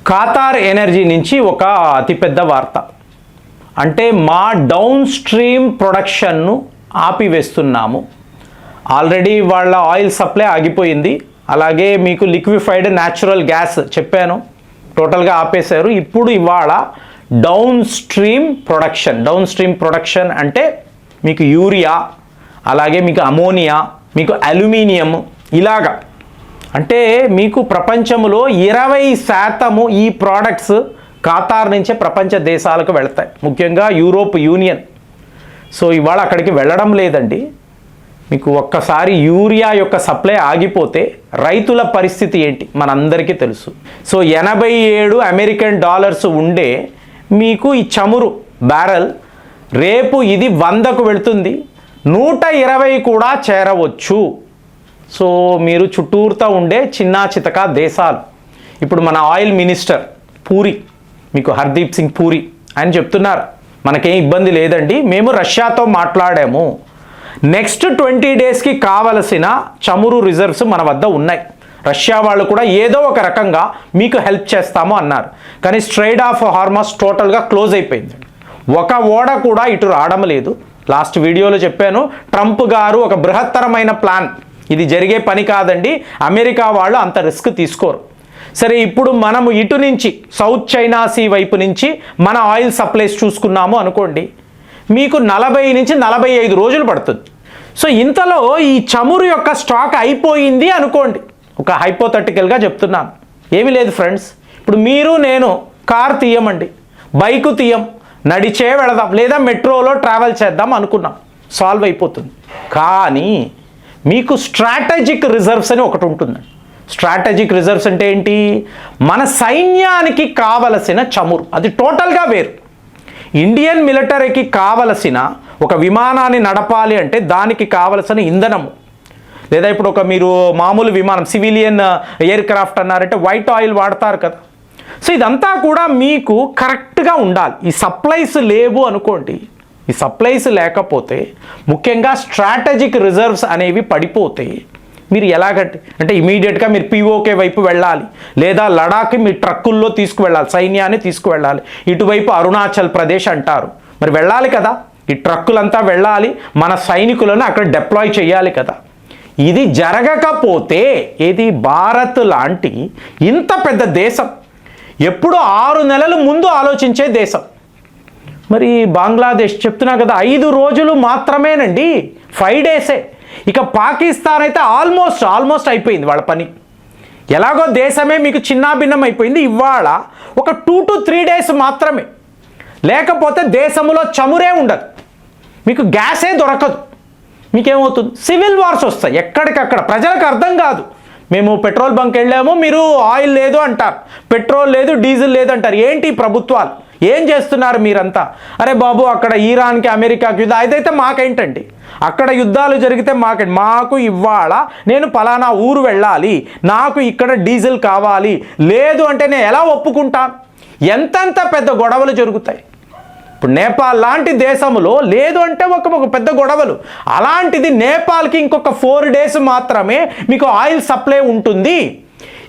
Qatar energy నుంచి ఒక అతిపెద్ద వార్త. అంటే మా డౌన్ స్ట్రీమ్ ప్రొడక్షన్ను ఆపివేస్తున్నాము. ఆల్రెడీ వాళ్ళ ఆయిల్ సప్లై ఆగిపోయింది. అలాగే మీకు లిక్విఫైడ్ న్యాచురల్ గ్యాస్ చెప్పాను, టోటల్గా ఆపేశారు. ఇప్పుడు ఇవాళ డౌన్ స్ట్రీమ్ ప్రొడక్షన్ అంటే మీకు యూరియా, అలాగే మీకు అమోనియా, మీకు అల్యూమినియం, ఇలాగా అంటే మీకు ప్రపంచంలో 20% ఈ ప్రోడక్ట్స్ ఖతార్ నుంచే ప్రపంచ దేశాలకు వెళతాయి, ముఖ్యంగా యూరోప్ యూనియన్. సో ఇవాళ అక్కడికి వెళ్ళడం లేదండి. మీకు ఒక్కసారి యూరియా యొక్క సప్లై ఆగిపోతే రైతుల పరిస్థితి ఏంటి మనందరికీ తెలుసు. సో 87 అమెరికన్ డాలర్స్ ఉండే మీకు ఈ చమురు బ్యారెల్ రేపు ఇది 100కు వెళుతుంది, 120 కూడా చేరవచ్చు. సో మీరు చుట్టూరుతా ఉండే చిన్నా చితకా దేశాలు, ఇప్పుడు మన ఆయిల్ మినిస్టర్ పూరి, మీకు హర్దీప్ సింగ్ పూరి ఆయన చెప్తున్నారు మనకేం ఇబ్బంది లేదండి, మేము రష్యాతో మాట్లాడాము, నెక్స్ట్ 20 డేస్కి కావలసిన చమురు రిజర్వ్స్ మన వద్ద ఉన్నాయి, రష్యా వాళ్ళు కూడా ఏదో ఒక రకంగా మీకు హెల్ప్ చేస్తాము అన్నారు. కానీ స్ట్రైట్ ఆఫ్ హార్మస్ టోటల్గా క్లోజ్ అయిపోయింది. ఒక ఓడ కూడా ఇటు రావడం లేదు. లాస్ట్ వీడియోలో చెప్పాను, ట్రంప్ గారు ఒక బృహత్తరమైన ప్లాన్, ఇది జరిగే పని కాదండి, అమెరికా వాళ్ళు అంత రిస్క్ తీసుకోరు. సరే, ఇప్పుడు మనము ఇటు నుంచి సౌత్ చైనా సీ వైపు నుంచి మన ఆయిల్ సప్లైస్ చూసుకున్నాము అనుకోండి, మీకు 40 నుంచి 45 రోజులు పడుతుంది. సో ఇంతలో ఈ చమురు యొక్క స్టాక్ అయిపోయింది అనుకోండి, ఒక హైపోథెటికల్గా చెప్తున్నాను, ఏమీ లేదు ఫ్రెండ్స్. ఇప్పుడు మీరు నేను కార్ తీయమండి, బైకు తీయం, నడిచే వెళదాం లేదా మెట్రోలో ట్రావెల్ చేద్దాం అనుకున్నాం, సాల్వ్ అయిపోతుంది. కానీ మీకు స్ట్రాటజిక్ రిజర్వ్స్ అని ఒకటి ఉంటుందండి. స్ట్రాటజిక్ రిజర్వ్స్ అంటే ఏంటి? మన సైన్యానికి కావలసిన చమురు, అది టోటల్గా వేరు. ఇండియన్ మిలిటరీకి కావలసిన ఒక విమానాన్ని నడపాలి అంటే దానికి కావలసిన ఇంధనము, లేదా ఇప్పుడు ఒక మీరు మామూలు విమానం సివిలియన్ ఎయిర్ క్రాఫ్ట్ అన్నారంటే వైట్ ఆయిల్ వాడతారు కదా. సో ఇదంతా కూడా మీకు కరెక్ట్గా ఉండాలి. ఈ సప్లైస్ లేవు అనుకోండి, ఈ సప్లైస్ లేకపోతే ముఖ్యంగా స్ట్రాటజిక్ రిజర్వ్స్ అనేవి పడిపోతే మీరు ఎలాగంటే అంటే ఇమీడియట్గా మీరు పిఓకే వైపు వెళ్ళాలి, లేదా లడాఖ్కి మీ ట్రక్కుల్లో తీసుకువెళ్ళాలి, సైన్యాన్ని తీసుకువెళ్ళాలి. ఇటువైపు అరుణాచల్ ప్రదేశ్ అంటారు, మరి వెళ్ళాలి కదా, ఈ ట్రక్కులంతా వెళ్ళాలి, మన సైనికులను అక్కడ డిప్లాయ్ చేయాలి కదా. ఇది జరగకపోతే ఏది భారత్ లాంటి ఇంత పెద్ద దేశం ఎప్పుడు 6 నెలల ముందు ఆలోచించే దేశం, మరి బంగ్లాదేశ్ చెప్తున్నా కదా 5 రోజులు మాత్రమేనండి, 5 డేసే. ఇక పాకిస్తాన్ అయితే ఆల్మోస్ట్ అయిపోయింది వాళ్ళ పని, ఎలాగో దేశమే మీకు చిన్నాభిన్నం అయిపోయింది. ఇవాళ ఒక 2 to 3 డేస్ మాత్రమే, లేకపోతే దేశంలో చమురే ఉండదు, మీకు గ్యాసే దొరకదు. మీకేమవుతుంది? సివిల్ వార్స్ వస్తాయి ఎక్కడికక్కడ, ప్రజలకు అర్థం కాదు. మేము పెట్రోల్ బంక్ వెళ్ళాము, మీరు ఆయిల్ లేదు అంటారు, పెట్రోల్ లేదు, డీజిల్ లేదు అంటారు. ఏంటి ప్రభుత్వాలు ఏం చేస్తున్నారు మీరంతా? అరే బాబు, అక్కడ ఇరాన్కి అమెరికాకి యుద్ధం, అదైతే మాకేంటండి, అక్కడ యుద్ధాలు జరిగితే మాకేంటి, మాకు ఇవాళ నేను పలానా ఊరు వెళ్ళాలి, నాకు ఇక్కడ డీజిల్ కావాలి, లేదు అంటే నేను ఎలా ఒప్పుకుంటాను? ఎంతెంత పెద్ద గొడవలు జరుగుతాయి. ఇప్పుడు నేపాల్ లాంటి దేశంలో లేదు అంటే ఒక పెద్ద గొడవలు. అలాంటిది నేపాల్కి ఇంకొక 4 డేస్ మాత్రమే మీకు ఆయిల్ సప్లై ఉంటుంది.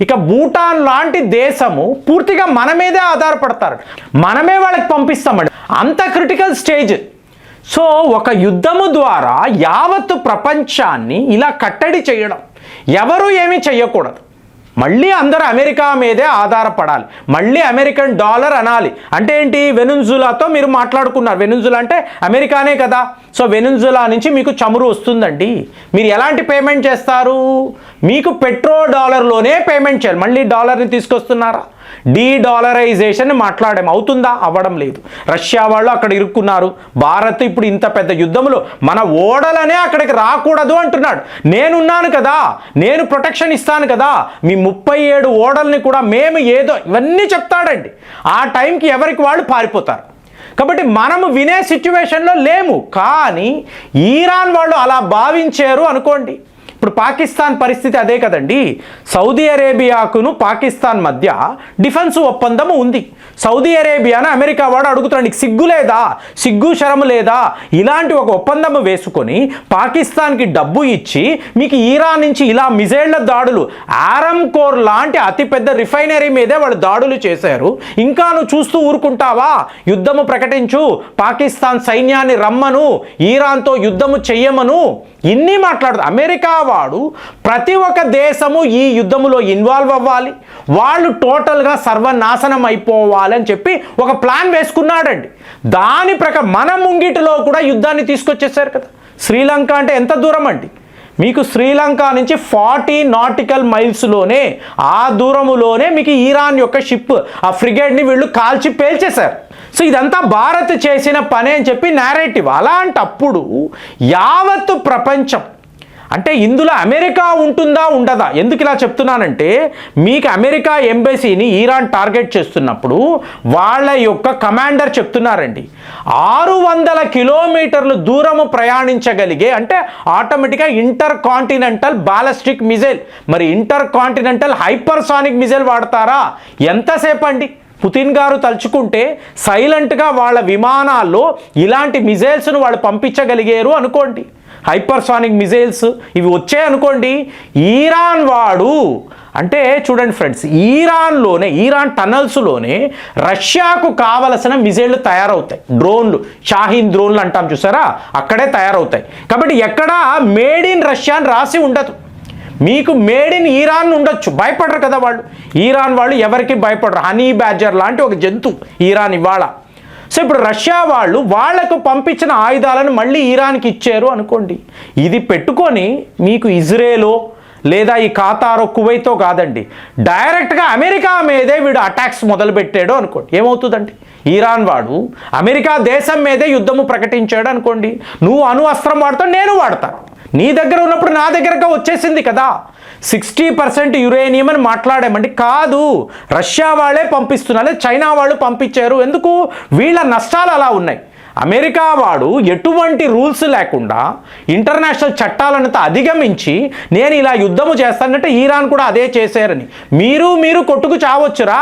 ఇక భూటాన్ లాంటి దేశము పూర్తిగా మన మీదే ఆధారపడతారు, మనమే వాళ్ళకి పంపిస్తామండి, అంత క్రిటికల్ స్టేజ్. సో ఒక యుద్ధము ద్వారా యావత్తు ప్రపంచాన్ని ఇలా కట్టడి చేయడం, ఎవరు ఏమీ చేయకూడదు. మళ్ళీ అందరూ అమెరికా మీదే ఆధారపడాలి, మళ్ళీ అమెరికన్ డాలర్ అనాలి. అంటే ఏంటి? వెనుజులాతో మీరు మాట్లాడుకున్నారు, వెనుజులా అంటే అమెరికానే కదా. సో వెనుజులా నుంచి మీకు చమురు వస్తుందండి, మీరు ఎలాంటి పేమెంట్ చేస్తారు? మీకు పెట్రో డాలర్లోనే పేమెంట్ చేయాలి, మళ్ళీ డాలర్ని తీసుకొస్తున్నారా? డీడాలరైజేషన్ మాట్లాడడం అవుతుందా? అవ్వడం లేదు. రష్యా వాళ్ళు అక్కడ ఇరుక్కున్నారు, భారత్ ఇప్పుడు ఇంత పెద్ద యుద్ధంలో మన ఓడలనే అక్కడికి రాకూడదు అంటున్నాడు. నేనున్నాను కదా, నేను ప్రొటెక్షన్ ఇస్తాను కదా, మీ 37 ఓడల్ని కూడా మేము ఏదో ఇవన్నీ చెప్తాడండి. ఆ టైంకి ఎవరికి వాళ్ళు పారిపోతారు. కాబట్టి మనము వినే సిచ్యువేషన్లో లేము. కానీ ఈరాన్ వాళ్ళు అలా భావించారు అనుకోండి, ఇప్పుడు పాకిస్తాన్ పరిస్థితి అదే కదండి. సౌదీ అరేబియాకును పాకిస్తాన్ మధ్య డిఫెన్స్ ఒప్పందం ఉంది. సౌదీ అరేబియాను అమెరికా వాడు అడుగుతున్నాడు, నీకు సిగ్గు లేదా, సిగ్గు శరము లేదా, ఇలాంటి ఒక ఒప్పందం వేసుకొని పాకిస్తాన్కి డబ్బు ఇచ్చి మీకు ఇరాన్ నుంచి ఇలా మిజైళ్ల దాడులు, ఆరంకోర్ లాంటి అతిపెద్ద రిఫైనరీ మీదే వాళ్ళు దాడులు చేశారు. ఇంకా నువ్వు చూస్తూ ఊరుకుంటావా? యుద్ధము ప్రకటించు, పాకిస్తాన్ సైన్యాన్ని రమ్మను, ఈరాన్తో యుద్ధము చెయ్యమను, ఇన్ని మాట్లాడుతూ అమెరికా వాడు ప్రతి ఒక్క దేశము ఈ యుద్ధములో ఇన్వాల్వ్ అవ్వాలి, వాళ్ళు టోటల్గా సర్వనాశనం అయిపోవాలి అని చెప్పి ఒక ప్లాన్ వేసుకున్నాడండి. దాని ప్రకారం మన ముంగిటిలో కూడా యుద్ధాన్ని తీసుకొచ్చేసారు కదా. శ్రీలంక అంటే ఎంత దూరం అండి మీకు? శ్రీలంక నుంచి 40 నాటికల్ మైల్స్లోనే, ఆ దూరములోనే మీకు ఇరాన్ యొక్క షిప్, ఆ ఫ్రిగేట్ని వీళ్ళు కాల్చి పేల్చేశారు. సో ఇదంతా భారత్ చేసిన పనే అని చెప్పి నేరేటివ్. అలాంటప్పుడు యావత్తు ప్రపంచం అంటే ఇందులో అమెరికా ఉంటుందా ఉండదా? ఎందుకు ఇలా చెప్తున్నానంటే, మీకు అమెరికా ఎంబసీని ఈరాన్ టార్గెట్ చేస్తున్నప్పుడు వాళ్ళ యొక్క కమాండర్ చెప్తున్నారండి, 600 కిలోమీటర్లు దూరము ప్రయాణించగలిగే, అంటే ఆటోమేటిక్గా ఇంటర్ కాంటినెంటల్ బాలిస్టిక్ మిజైల్, మరి ఇంటర్ కాంటినెంటల్ హైపర్సానిక్ మిజైల్ వాడతారా? ఎంతసేపు అండి? పుతిన్ గారు తలుచుకుంటే సైలెంట్గా వాళ్ళ విమానాల్లో ఇలాంటి మిజైల్స్ను వాళ్ళు పంపించగలిగారు అనుకోండి, హైపర్సానిక్ మిజైల్స్ ఇవి వచ్చాయనుకోండి. ఈరాన్ వాడు అంటే చూడండి ఫ్రెండ్స్, ఈరాన్ టనల్స్లోనే రష్యాకు కావలసిన మిజైళ్లు తయారవుతాయి. డ్రోన్లు, షాహీన్ డ్రోన్లు అంటాం చూసారా, అక్కడే తయారవుతాయి. కాబట్టి ఎక్కడా మేడ్ ఇన్ రష్యా అని రాసి ఉండదు. మీకు మేడ్ ఇన్ ఈరాన్ ఉండొచ్చు, భయపడరు కదా వాళ్ళు. ఈరాన్ వాళ్ళు ఎవరికి భయపడరు. హనీ బ్యాడ్జర్ లాంటి ఒక జంతువు ఈరాన్ ఇవాళ. సో ఇప్పుడు రష్యా వాళ్ళు వాళ్లకు పంపించిన ఆయుధాలను మళ్ళీ ఈరాన్కి ఇచ్చారు అనుకోండి. ఇది పెట్టుకొని మీకు ఇజ్రాయెలో లేదా ఈ ఖతారో కువైతో కాదండి, డైరెక్ట్గా అమెరికా మీదే వీడు అటాక్స్ మొదలుపెట్టాడు అనుకోండి, ఏమవుతుందండి? ఈరాన్ వాడు అమెరికా దేశం మీదే యుద్ధము ప్రకటించాడు అనుకోండి, నువ్వు అణు అస్త్రం వాడతావు, నేను వాడతాను. నీ దగ్గర ఉన్నప్పుడు నా దగ్గరగా వచ్చేసింది కదా. 60% యురేనియం అని మాట్లాడామండి, కాదు, రష్యా వాళ్ళే పంపిస్తున్నారు, చైనా వాళ్ళు పంపించారు. ఎందుకు? వీళ్ళ నష్టాలు అలా ఉన్నాయి. అమెరికా వాడు ఎటువంటి రూల్స్ లేకుండా ఇంటర్నేషనల్ చట్టాలనంతా అధిగమించి నేను ఇలా యుద్ధము చేస్తానంటే ఈరాన్ కూడా అదే చేశారని మీరు కొట్టుకు చావచ్చురా,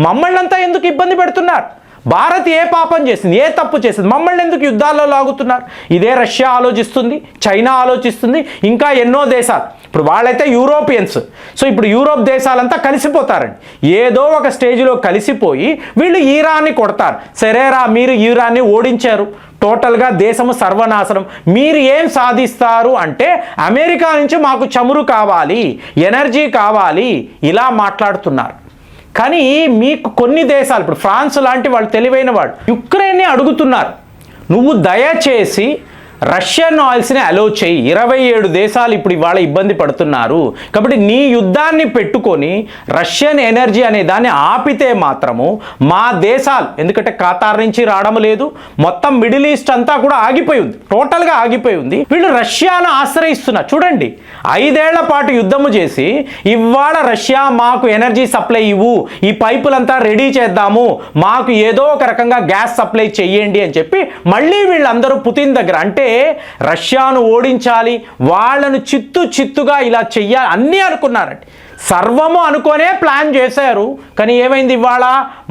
మమ్మల్ని అంతా ఎందుకు ఇబ్బంది పెడుతున్నారు? భారత్ ఏ పాపం చేసింది, ఏ తప్పు చేసింది, మమ్మల్ని ఎందుకు యుద్ధాల్లో లాగుతున్నారు? ఇదే రష్యా ఆలోచిస్తుంది, చైనా ఆలోచిస్తుంది, ఇంకా ఎన్నో దేశాలు. ఇప్పుడు వాళ్ళైతే యూరోపియన్స్, సో ఇప్పుడు యూరోప్ దేశాలంతా కలిసిపోతారండి. ఏదో ఒక స్టేజ్లో కలిసిపోయి వీళ్ళు ఈరాన్ని కొడతారు. సరేరా, మీరు ఈరాన్ని ఓడించారు, టోటల్గా దేశము సర్వనాశనం, మీరు ఏం సాధిస్తారు అంటే అమెరికా నుంచి మాకు చమురు కావాలి, ఎనర్జీ కావాలి, ఇలా మాట్లాడుతున్నారు. కానీ మీకు కొన్ని దేశాలు, ఇప్పుడు ఫ్రాన్స్ లాంటి వాళ్ళు తెలివైన వాళ్ళు యుక్రెయిన్ని అడుగుతున్నారు, నువ్వు దయచేసి రష్యన్ ఆయిల్స్ని అలో చేయి. 27 దేశాలు ఇప్పుడు ఇవాళ ఇబ్బంది పడుతున్నారు, కాబట్టి నీ యుద్ధాన్ని పెట్టుకొని రష్యన్ ఎనర్జీ అనే దాన్ని ఆపితే మాత్రము మా దేశాలు, ఎందుకంటే ఖతార్ నుంచి రావడం లేదు, మొత్తం మిడిల్ ఈస్ట్ అంతా కూడా ఆగిపోయి ఉంది, టోటల్గా ఆగిపోయి ఉంది. వీళ్ళు రష్యాను ఆశ్రయిస్తున్నారు. చూడండి, 5 ఏళ్ల పాటు యుద్ధము చేసి ఇవాళ రష్యా మాకు ఎనర్జీ సప్లై ఇవ్వు, ఈ పైపులంతా రెడీ చేద్దాము, మాకు ఏదో ఒక రకంగా గ్యాస్ సప్లై చెయ్యండి అని చెప్పి మళ్ళీ వీళ్ళందరూ పుతిన్ దగ్గర, అంటే రష్యాను ఓడించాలి, వాళ్ళను చిత్తుగా ఇలా చెయ్యాలి అన్నీ అనుకున్నారండి. సర్వము అనుకోనే ప్లాన్ చేశారు. కానీ ఏమైంది? ఇవాళ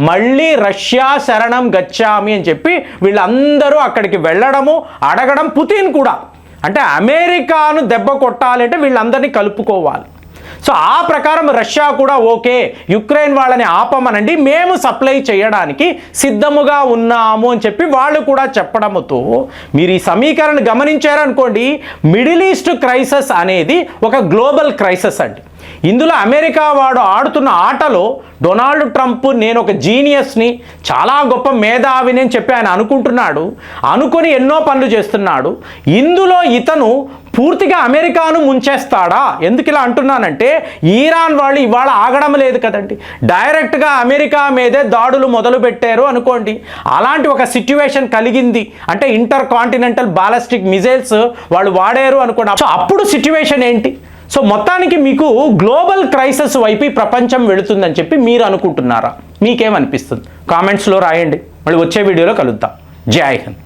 మళ్ళీ రష్యా శరణం గచ్చామి అని చెప్పి వీళ్ళందరూ అక్కడికి వెళ్ళడము, అడగడం. పుతిన్ కూడా అంటే అమెరికాను దెబ్బ కొట్టాలంటే వీళ్ళందరినీ కలుపుకోవాలి. సో ఆ ప్రకారం రష్యా కూడా ఓకే, యుక్రెయిన్ వాళ్ళని ఆపమనండి, మేము సప్లై చేయడానికి సిద్ధముగా ఉన్నాము అని చెప్పి వాళ్ళు కూడా చెప్పడంతో మీరు ఈ సమీకరణ గమనించారనుకోండి, మిడిల్ ఈస్ట్ క్రైసిస్ అనేది ఒక గ్లోబల్ క్రైసిస్ అండి. ఇందులో అమెరికా వాడు ఆడుతున్న ఆటలో డొనాల్డ్ ట్రంప్ నేను ఒక జీనియస్ని, చాలా గొప్ప మేధావిని అని చెప్పి ఆయన అనుకుంటున్నాడు, అనుకొని ఎన్నో పనులు చేస్తున్నాడు. ఇందులో ఇతను పూర్తిగా అమెరికాను ముంచేస్తాడా? ఎందుకు ఇలా అంటున్నానంటే, ఈరాన్ వాళ్ళు ఇవాళ ఆగడం లేదు కదండి, డైరెక్ట్గా అమెరికా మీదే దాడులు మొదలు పెట్టారు అనుకోండి, అలాంటి ఒక సిచ్యువేషన్ కలిగింది అంటే ఇంటర్ కాంటినెంటల్ బాలిస్టిక్ మిజైల్స్ వాళ్ళు వాడారు అనుకోండి. సో అప్పుడు సిచ్యువేషన్ ఏంటి? సో మొత్తానికి మీకు గ్లోబల్ క్రైసిస్ వైపు ప్రపంచం వెళుతుందని చెప్పి మీరు అనుకుంటున్నారా? మీకేమనిపిస్తుంది? కామెంట్స్లో రాయండి. మళ్ళీ వచ్చే వీడియోలో కలుద్దాం. జై హింద్.